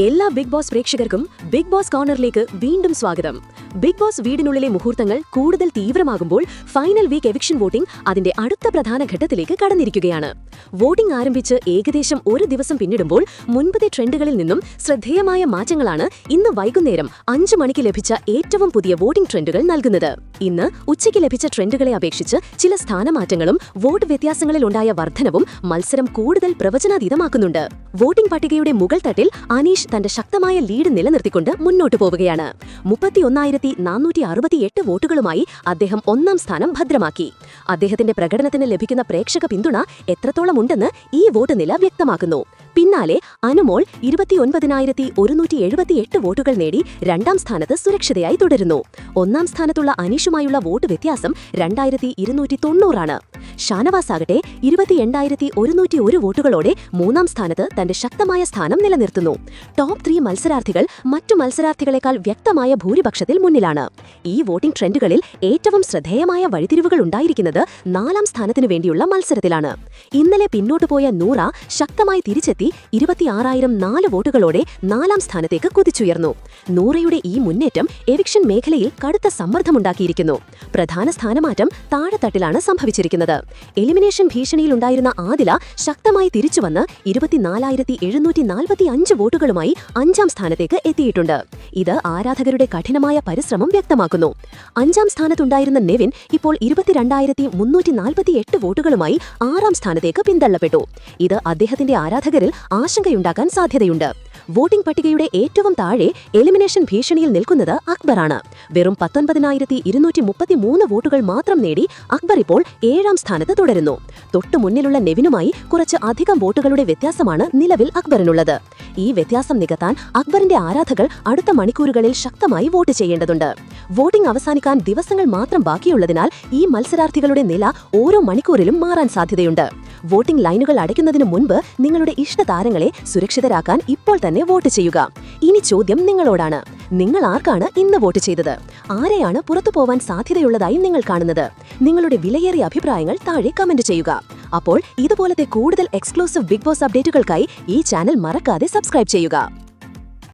എല്ലാ big boss പ്രേക്ഷകർക്കും big boss കോർണറിലേക്ക് വീണ്ടും സ്വാഗതം. ബിഗ് ബോസ് വീടിനുള്ളിലെ മുഹൂർത്തങ്ങൾ കൂടുതൽ തീവ്രമാകുമ്പോൾ ഫൈനൽ വീക്ക് എവിക്ഷൻ വോട്ടിംഗ് അതിന്റെ അടുത്ത പ്രധാന ഘട്ടത്തിലേക്ക് കടന്നിരിക്കുകയാണ്. വോട്ടിംഗ് ആരംഭിച്ച് ഏകദേശം ഒരു ദിവസം പിന്നിടുമ്പോൾ മുൻപത്തെ ട്രെൻഡുകളിൽ നിന്നും ശ്രദ്ധേയമായ മാറ്റങ്ങളാണ് ഇന്ന് വൈകുന്നേരം 5 മണിക്ക് ലഭിച്ച ഏറ്റവും പുതിയ വോട്ടിംഗ് ട്രെൻഡുകൾ നൽകുന്നത്. ഇന്ന് ഉച്ചയ്ക്ക് ലഭിച്ച ട്രെൻഡുകളെ അപേക്ഷിച്ച് ചില സ്ഥാനമാറ്റങ്ങളും വോട്ട് വ്യത്യാസങ്ങളിലുണ്ടായ വർധനവും മത്സരം കൂടുതൽ പ്രവചനാതീതമാക്കുന്നുണ്ട്. വോട്ടിംഗ് പട്ടികയുടെ മുകൾ തട്ടിൽ അനീഷ് തന്റെ ശക്തമായ ലീഡ് നിലനിർത്തിക്കൊണ്ട് മുന്നോട്ടു പോവുകയാണ്. 31,468 വോട്ടുകളുമായി അദ്ദേഹം 1-ാം സ്ഥാനം ഭദ്രമാക്കി. അദ്ദേഹത്തിന്റെ പ്രകടനത്തിന് ലഭിക്കുന്ന പ്രേക്ഷക പിന്തുണ എത്രത്തോളമുണ്ടെന്ന് ഈ വോട്ട് നില വ്യക്തമാക്കുന്നു. പിന്നാലെ അനുമോൾ 29,178 വോട്ടുകൾ നേടി 2-ാം സ്ഥാനത്ത് സുരക്ഷിതയായി തുടരുന്നു. 1-ാം സ്ഥാനത്തുള്ള അനീഷുമായുള്ള വോട്ട് വ്യത്യാസം 2,290 ആണ്. ഷാനവാസ് ആകട്ടെ 28,101 വോട്ടുകളോടെ 3-ാം സ്ഥാനത്ത് തന്റെ ശക്തമായ സ്ഥാനം നിലനിർത്തുന്നു. ടോപ്പ് 3 മത്സരാർത്ഥികൾ മറ്റു മത്സരാർത്ഥികളെക്കാൾ വ്യക്തമായ ഭൂരിപക്ഷത്തിൽ മുന്നിലാണ്. ഈ വോട്ടിംഗ് ട്രെൻഡുകളിൽ ഏറ്റവും ശ്രദ്ധേയമായ വഴിത്തിരിവുകൾ ഉണ്ടായിരിക്കുന്നത് 4-ാം സ്ഥാനത്തിനു വേണ്ടിയുള്ള മത്സരത്തിലാണ്. ഇന്നലെ പിന്നോട്ടു പോയ നൂറ ശക്തമായി തിരിച്ചെത്തി 26,004 വോട്ടുകളോടെ 4-ാം സ്ഥാനത്തേക്ക് കുതിച്ചുയർന്നു. നൂറയുടെ ഈ മുന്നേറ്റം എവിക്ഷൻ മേഖലയിൽ കടുത്ത സമ്മർദ്ദമുണ്ടാക്കിയിരിക്കുന്നു. പ്രധാന സ്ഥാനമാറ്റം താഴെത്തട്ടിലാണ് സംഭവിച്ചിരിക്കുന്നത്. എലിമിനേഷൻ ഭീഷണിയിലുണ്ടായിരുന്ന ആദില ശക്തമായി തിരിച്ചുവന്ന് 24,745 വോട്ടുകളുമായി 5-ാം സ്ഥാനത്തേക്ക് എത്തിയിട്ടുണ്ട്. ഇത് ആരാധകരുടെ കഠിനമായ പരിശ്രമം വ്യക്തമാക്കുന്നു. 5-ാം സ്ഥാനത്തുണ്ടായിരുന്ന നെവിൻ ഇപ്പോൾ 22,348 വോട്ടുകളുമായി 6-ാം സ്ഥാനത്തേക്ക് പിന്തള്ളപ്പെട്ടു. ഇത് അദ്ദേഹത്തിന്റെ ആരാധകരിൽ ആശങ്കയുണ്ടാക്കാൻ സാധ്യതയുണ്ട്. വോട്ടിംഗ് പട്ടികയുടെ ഏറ്റവും താഴെ എലിമിനേഷൻ ഭീഷണിയിൽ നിൽക്കുന്നത് അക്ബറാണ്. വെറും 19,233 വോട്ടുകൾ മാത്രം നേടി അക്ബർ ഇപ്പോൾ 7-ാം സ്ഥാനത്ത് തുടരുന്നു. തൊട്ടുമുന്നിലുള്ള നെവിനുമായി കുറച്ച് അധികം വോട്ടുകളുടെ വ്യത്യാസമാണ് നിലവിൽ അക്ബറിനുള്ളത്. ഈ വ്യത്യാസം നികത്താൻ അക്ബറിന്റെ ആരാധകർ അടുത്ത മണിക്കൂറുകളിൽ ശക്തമായി വോട്ട് ചെയ്യേണ്ടതുണ്ട്. വോട്ടിംഗ് അവസാനിക്കാൻ ദിവസങ്ങൾ മാത്രം ബാക്കിയുള്ളതിനാൽ ഈ മത്സരാർത്ഥികളുടെ നില ഓരോ മണിക്കൂറിലും മാറാൻ സാധ്യതയുണ്ട്. വോട്ടിംഗ് ലൈനുകൾ അടയ്ക്കുന്നതിന് മുൻപ് നിങ്ങളുടെ ഇഷ്ടതാരങ്ങളെ സുരക്ഷിതരാക്കാൻ ഇപ്പോൾ തന്നെ വോട്ട് ചെയ്യുക. ഇനി ചോദ്യം നിങ്ങളോടാണ്. നിങ്ങൾ ആർക്കാണ് ഇന്ന് വോട്ട് ചെയ്തത്? ആരെയാണ് പുറത്തു പോവാൻ സാധ്യതയുള്ളതായി നിങ്ങൾ കാണുന്നത്? നിങ്ങളുടെ വിലയേറിയ അഭിപ്രായങ്ങൾ താഴെ കമന്റ് ചെയ്യുക. അപ്പോൾ ഇതുപോലത്തെ കൂടുതൽ എക്സ്ക്ലൂസീവ് ബിഗ് ബോസ് അപ്ഡേറ്റുകൾക്കായി ഈ ചാനൽ മറക്കാതെ സബ്സ്ക്രൈബ് ചെയ്യുക.